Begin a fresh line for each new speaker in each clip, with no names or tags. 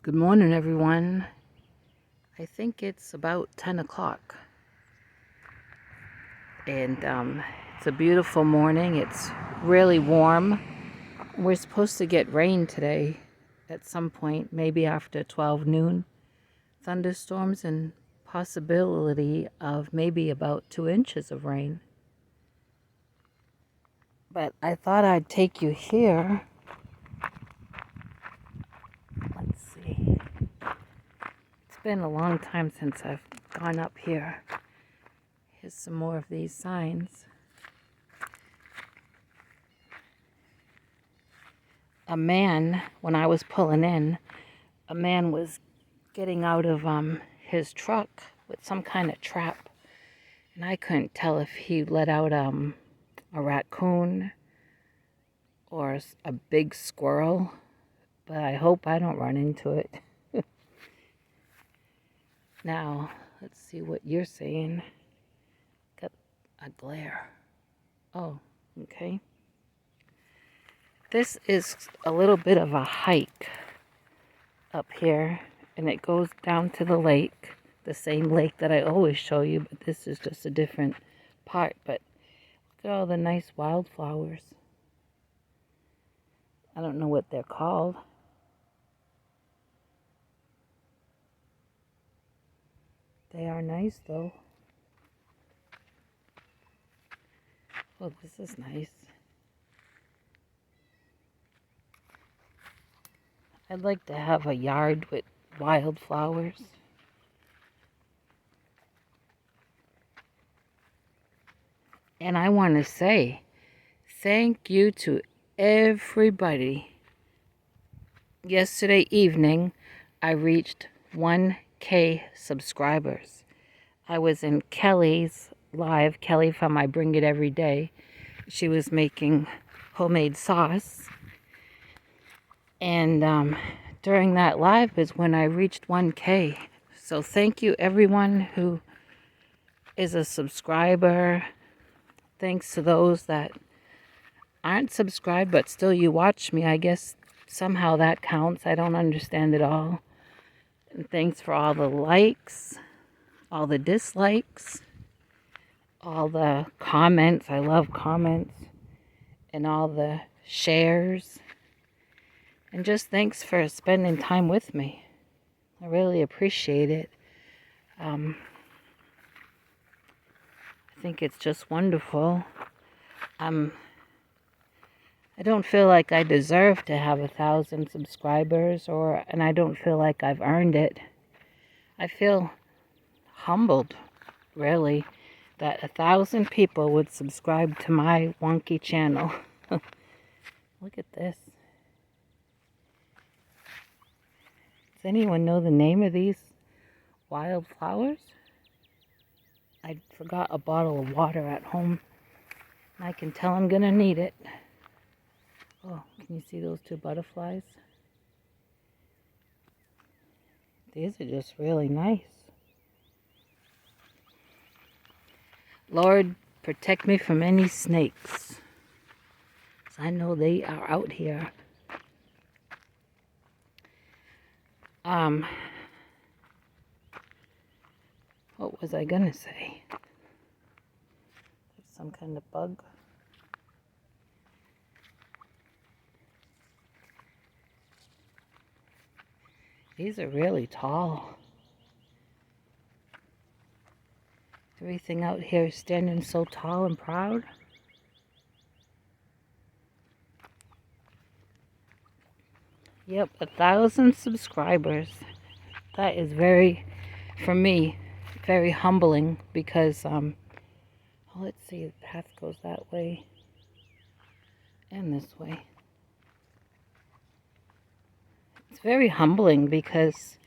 Good morning, everyone. I think it's about 10 o'clock. And it's a beautiful morning. It's really warm. We're supposed to get rain today at some point, maybe after 12 noon. Thunderstorms and possibility of maybe about 2 inches of rain. But I thought I'd take you here. Let's see. It's been a long time since I've gone up here. Here's some more of these signs. A man, when I was pulling in, a man was getting out of his truck with some kind of trap. And I couldn't tell if he let out a raccoon or a big squirrel. But I hope I don't run into it. Now, let's see what you're saying. Got a glare. Oh, okay. This is a little bit of a hike up here, and it goes down to the lake, the same lake that I always show you, but this is just a different part. But look at all the nice wildflowers. I don't know what they're called. They are nice though. Oh, this is nice. I'd like to have a yard with wildflowers. And I want to say thank you to everybody. Yesterday evening, I reached 1K subscribers. I was in Kelly's live. Kelly from I Bring It Every Day. She was making homemade sauce. And during that live is when I reached 1K. So thank you everyone who is a subscriber. Thanks to those that aren't subscribed but still you watch me. I guess somehow that counts. I don't understand it all. And thanks for all the likes, all the dislikes, all the comments. I love comments. And all the shares. And just thanks for spending time with me. I really appreciate it. I think it's just wonderful. I don't feel like I deserve to have 1,000 subscribers, and I don't feel like I've earned it. I feel humbled, really, that 1,000 people would subscribe to my wonky channel. Look at this. Does anyone know the name of these wildflowers? I forgot a bottle of water at home. I can tell I'm gonna need it. Oh, can you see those two butterflies? These are just really nice. Lord, protect me from any snakes. 'Cause I know they are out here. What was I gonna say? Some kind of bug. These are really tall. Everything out here is standing so tall and proud. Yep, 1,000 subscribers. That is for me, very humbling because, let's see, the path goes that way and this way. It's very humbling because,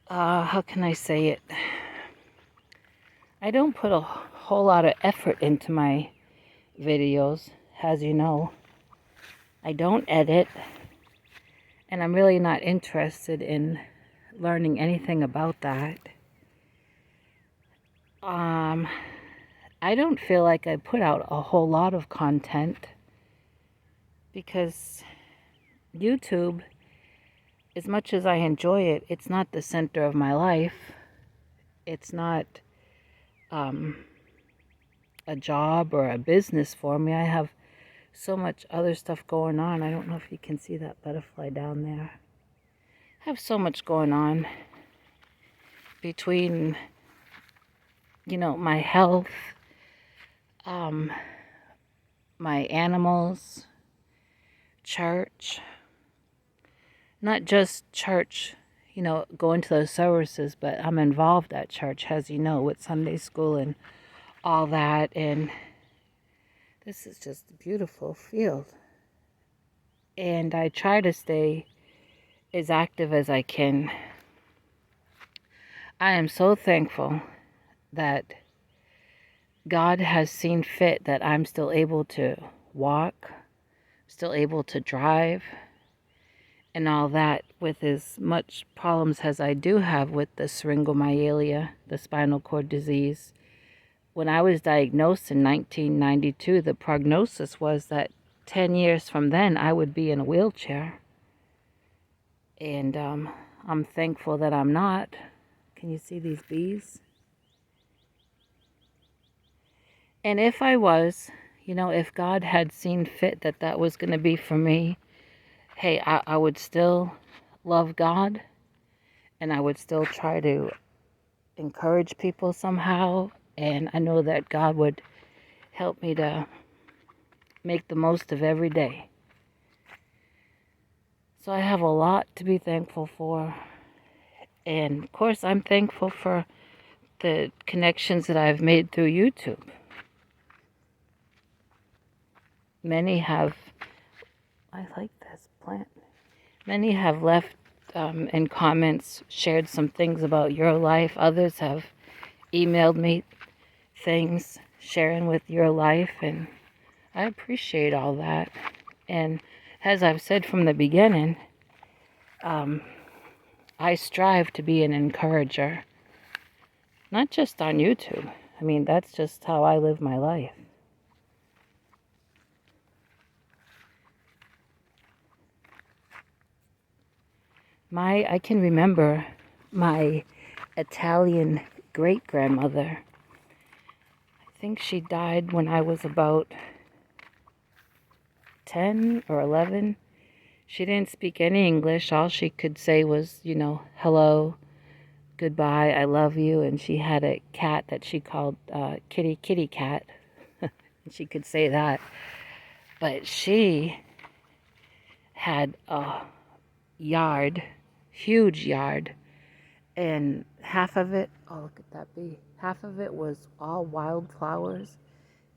how can I say it? I don't put a whole lot of effort into my videos, as you know. I don't edit, and I'm really not interested in learning anything about that. I don't feel like I put out a whole lot of content because YouTube as much as I enjoy it, it's not the center of my life. It's not a job or a business for me. I have so much other stuff going on. I don't know if you can see that butterfly down there. I have so much going on between, my health, my animals, church, not just church, going to those services, but I'm involved at church, as you know, with Sunday school and all that. And this is just a beautiful field. And I try to stay as active as I can. I am so thankful that God has seen fit that I'm still able to walk, still able to drive, and all that, with as much problems as I do have with the syringomyelia, the spinal cord disease. When I was diagnosed in 1992, the prognosis was that 10 years from then I would be in a wheelchair. And I'm thankful that I'm not. Can you see these bees? And if I was, if God had seen fit that that was going to be for me, hey, I would still love God, and I would still try to encourage people somehow. And I know that God would help me to make the most of every day. So I have a lot to be thankful for. And of course, I'm thankful for the connections that I've made through YouTube. Many have, I like this plant. Many have left in comments, shared some things about your life. Others have emailed me things, sharing with your life, and I appreciate all that. And as I've said from the beginning, I strive to be an encourager, not just on YouTube. I mean, that's just how I live my life. I can remember my Italian great-grandmother. I think she died when I was about 10 or 11. She didn't speak any English. All she could say was, hello, goodbye, I love you. And she had a cat that she called Kitty Cat. And she could say that. But she had a yard, huge yard. And half of it, oh, look at that bee. Half of it was all wildflowers.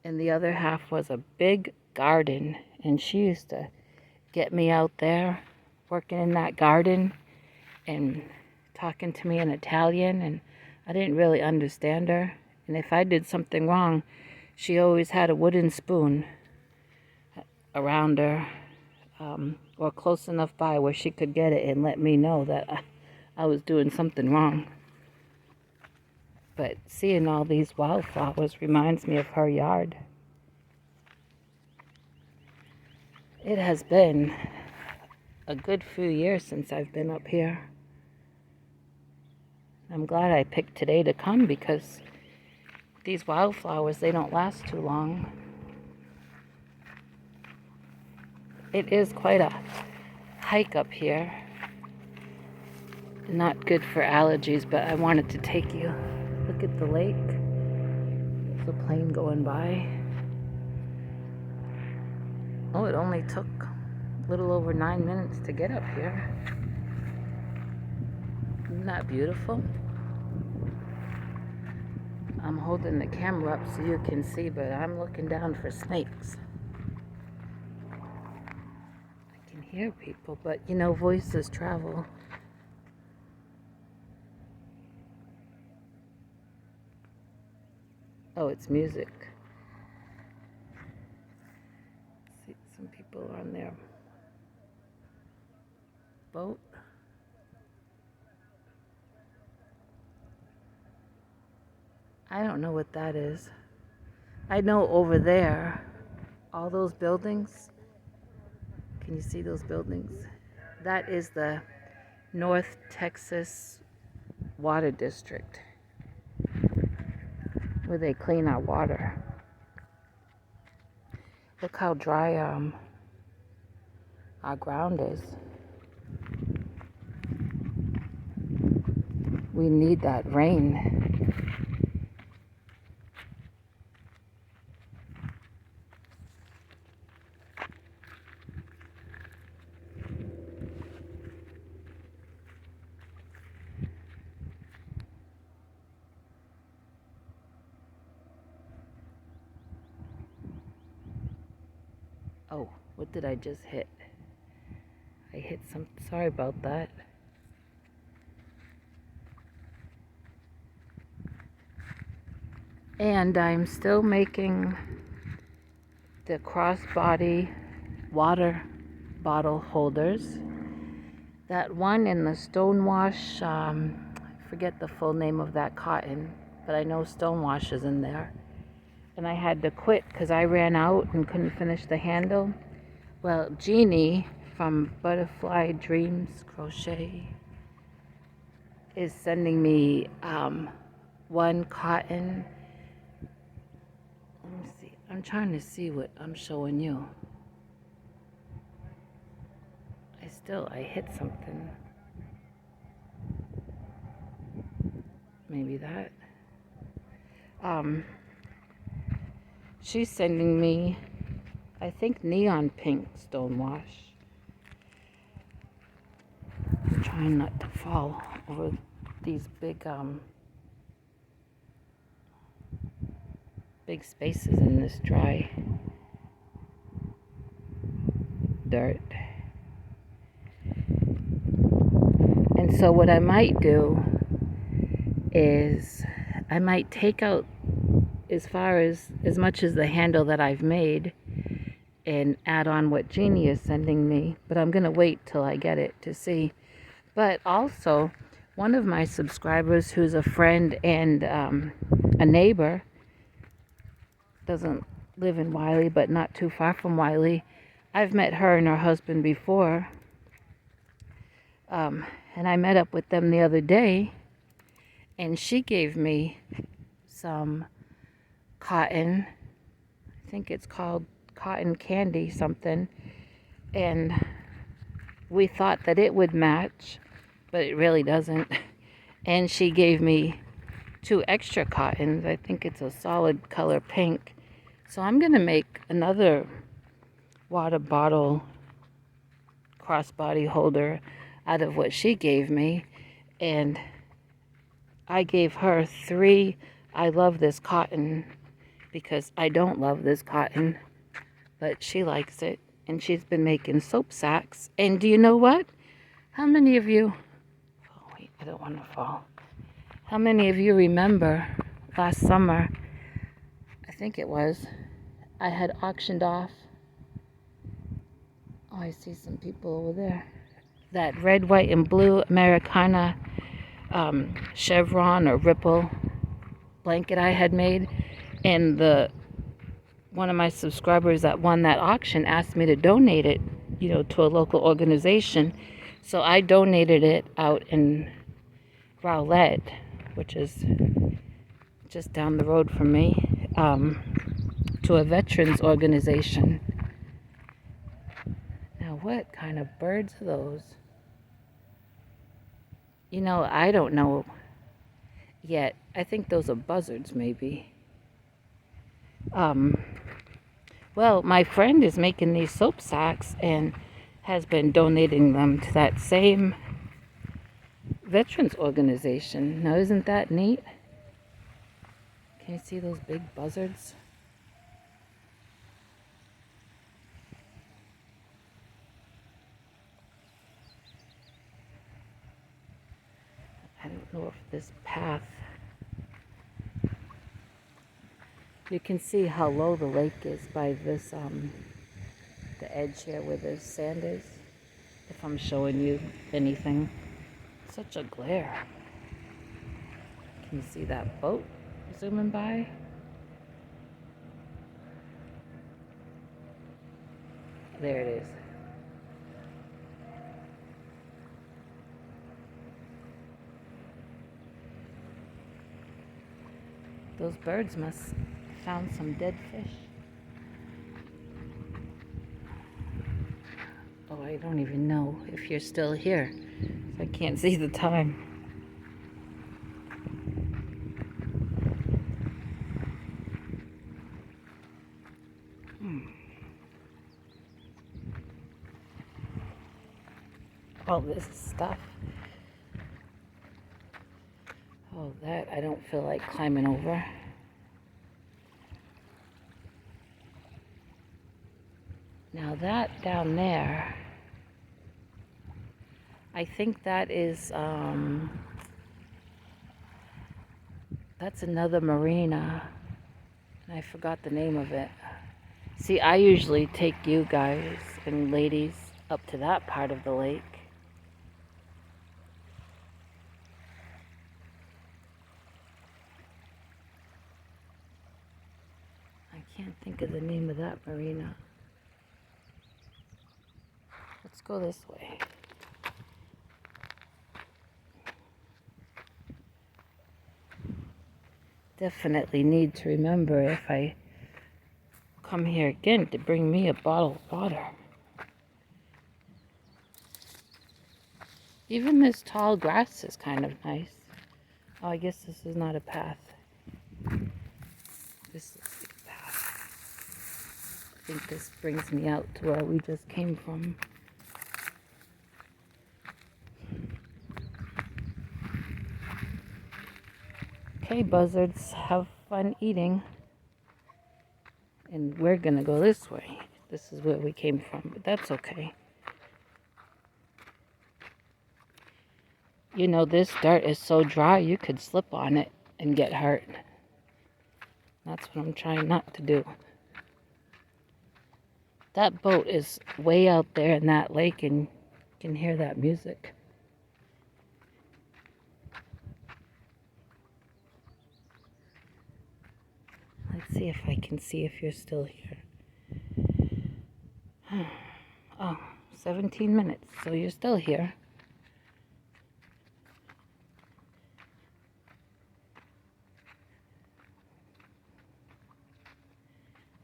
And the other half was a big garden. And she used to get me out there working in that garden and talking to me in Italian, and I didn't really understand her. And if I did something wrong, she always had a wooden spoon around her, or close enough by where she could get it and let me know that I was doing something wrong. But seeing all these wildflowers reminds me of her yard. It has been a good few years since I've been up here. I'm glad I picked today to come, because these wildflowers, they don't last too long. It is quite a hike up here. Not good for allergies, but I wanted to take you. Look at the lake. There's a plane going by. Oh, it only took a little over 9 minutes to get up here. Isn't that beautiful? I'm holding the camera up so you can see, but I'm looking down for snakes. I can hear people, but voices travel. Oh, it's music. See, some people are on their boat. I don't know what that is. I know over there, all those buildings, can you see those buildings? That is the North Texas Water District, where they clean our water. Look how dry our ground is. We need that rain. Oh, what did I just hit? I hit some, sorry about that. And I'm still making the crossbody water bottle holders. That one in the Stonewash, I forget the full name of that cotton, but I know Stonewash is in there. And I had to quit because I ran out and couldn't finish the handle. Well, Jeannie from Butterfly Dreams Crochet is sending me one cotton. Let me see. I'm trying to see what I'm showing you. I hit something. Maybe that. She's sending me, I think, neon pink Stonewash. I'm trying not to fall over these big spaces in this dry dirt. And so what I might do is I might take out as much as the handle that I've made and add on what Jeannie is sending me, but I'm going to wait till I get it to see. But also, one of my subscribers who's a friend and a neighbor, doesn't live in Wiley, but not too far from Wiley. I've met her and her husband before, and I met up with them the other day, and she gave me some cotton. I think it's called cotton candy something, and we thought that it would match, but it really doesn't. And she gave me 2 extra cottons. I think it's a solid color pink. So I'm going to make another water bottle crossbody holder out of what she gave me. And I gave her 3 I love this cotton, because I don't love this cotton, but she likes it. And she's been making soap sacks. And do you know what? How many of you... Oh, wait, I don't want to fall. How many of you remember last summer, I think it was, I had auctioned off, oh, I see some people over there, that red, white, and blue Americana chevron or ripple blanket I had made, and one of my subscribers that won that auction asked me to donate it, to a local organization. So I donated it out in Rowlett, which is just down the road from me, to a veterans organization. Now, what kind of birds are those? I don't know yet. I think those are buzzards, maybe. Well, my friend is making these soap sacks and has been donating them to that same veterans organization. Now, isn't that neat? Can you see those big buzzards? I don't know if this path... You can see how low the lake is by this, the edge here where the sand is, if I'm showing you anything. Such a glare. Can you see that boat zooming by? There it is. Those birds must have found some dead fish. Oh, I don't even know if you're still here. I can't see the time. All this stuff. Oh, that I don't feel like climbing over. Now that down there, I think that is, that's another marina. I forgot the name of it. See, I usually take you guys and ladies up to that part of the lake. I can't think of the name of that marina. Let's go this way. Definitely need to remember if I come here again to bring me a bottle of water. Even this tall grass is kind of nice. Oh, I guess this is not a path. This looks like a path. I think this brings me out to where we just came from. Okay, buzzards, have fun eating. And we're gonna go this way. This is where we came from, but that's okay. You know, this dirt is so dry you could slip on it and get hurt. That's what I'm trying not to do. That boat is way out there in that lake and you can hear that music. Let's see if I can see if you're still here. Oh, 17 minutes, so you're still here.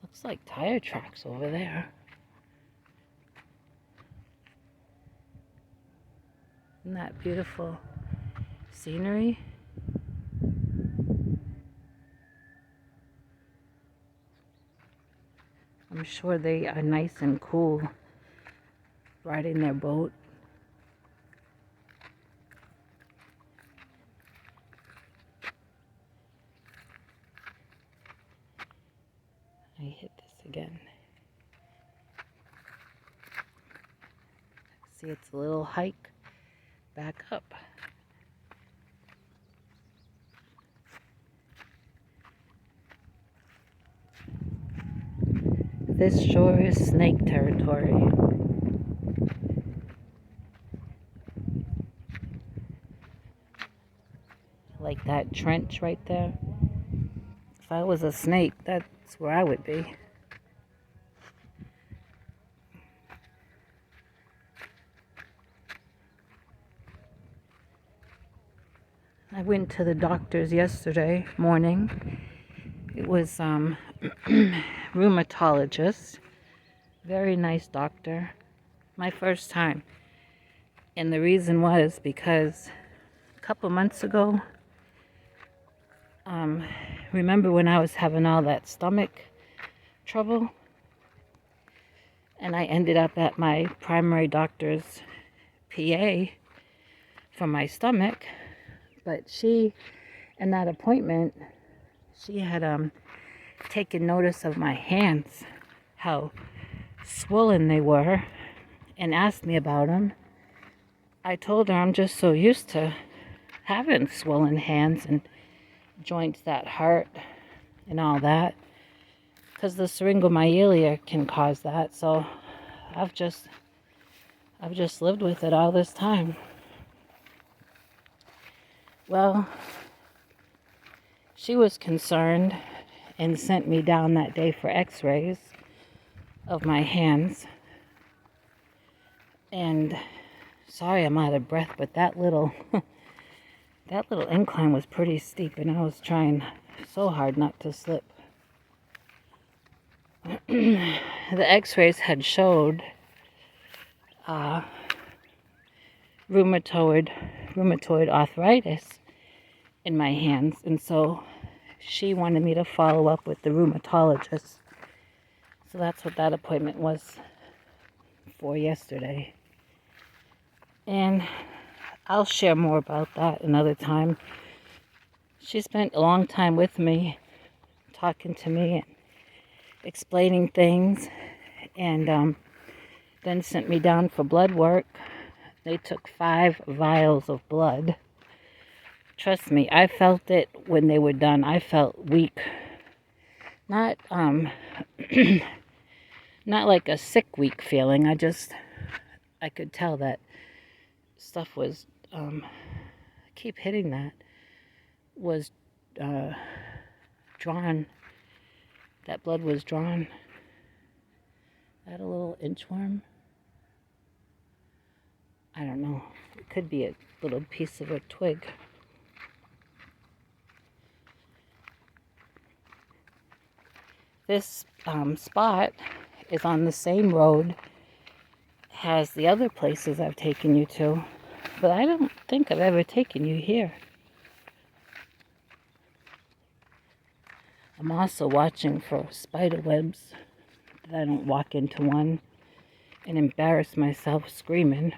Looks like tire tracks over there. Isn't that beautiful scenery? I'm sure they are nice and cool riding their boat. I hit this again. See, it's a little hike back up. This shore is snake territory. Like that trench right there. If I was a snake, that's where I would be. I went to the doctor's yesterday morning. It was rheumatologist. Very nice doctor. My first time. And the reason was because a couple months ago, remember when I was having all that stomach trouble? And I ended up at my primary doctor's PA for my stomach. But she, in that appointment, she had taken notice of my hands, how swollen they were, and asked me about them. I told her I'm just so used to having swollen hands and joints that hurt and all that, because the syringomyelia can cause that. So I've just lived with it all this time. Well, she was concerned and sent me down that day for x-rays of my hands. And sorry I'm out of breath, but that little incline was pretty steep and I was trying So hard not to slip. The x-rays had showed rheumatoid arthritis in my hands, and so she wanted me to follow up with the rheumatologist. So that's what that appointment was for yesterday. And I'll share more about that another time. She spent a long time with me, talking to me and explaining things, and then sent me down for blood work. They took 5 vials of blood. Trust me, I felt it when they were done. I felt weak. Not not like a sick weak feeling. I could tell that stuff was I keep hitting that, was drawn. That blood was drawn. I had a little inchworm. I don't know. It could be a little piece of a twig. This spot is on the same road as the other places I've taken you to, but I don't think I've ever taken you here. I'm also watching for spider webs, that I don't walk into one and embarrass myself screaming.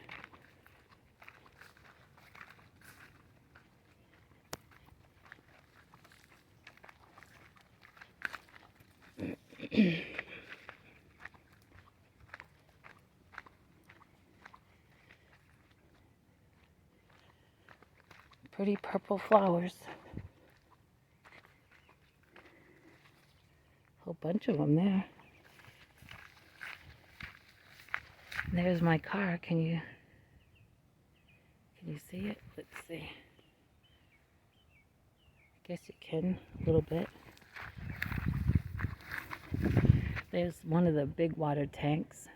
Pretty purple flowers. A whole bunch of them there. There's my car. Can you see it? Let's see. I guess you can a little bit. There's one of the big water tanks.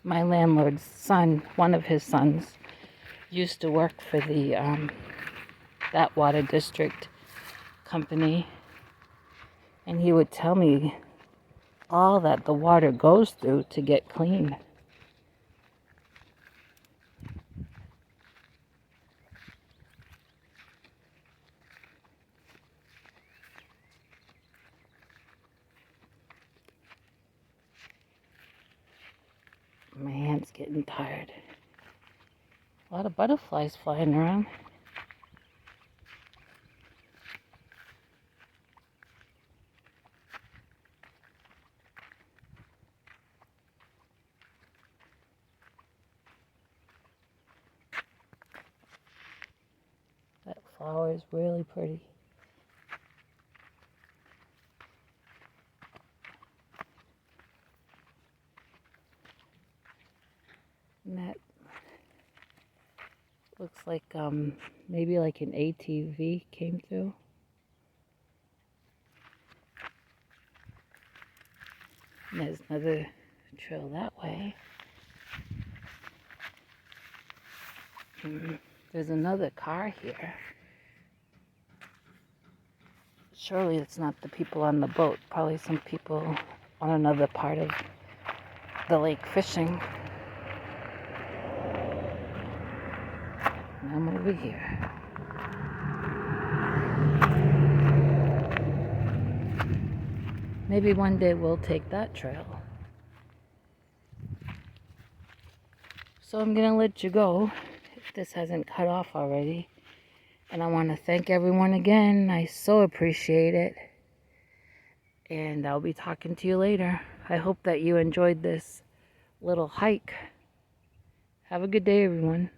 My landlord's son, one of his sons, used to work for the that water district company, and he would tell me all that the water goes through to get clean. My hand's getting tired. A lot of butterflies flying around. That flower is really pretty. And that looks like maybe like an ATV came through. And there's another trail that way. There's another car here. Surely it's not the people on the boat. Probably some people on another part of the lake fishing. And I'm over here. Maybe one day we'll take that trail. So I'm gonna let you go, if this hasn't cut off already. And I want to thank everyone again. I so appreciate it. And I'll be talking to you later. I hope that you enjoyed this little hike. Have a good day, everyone.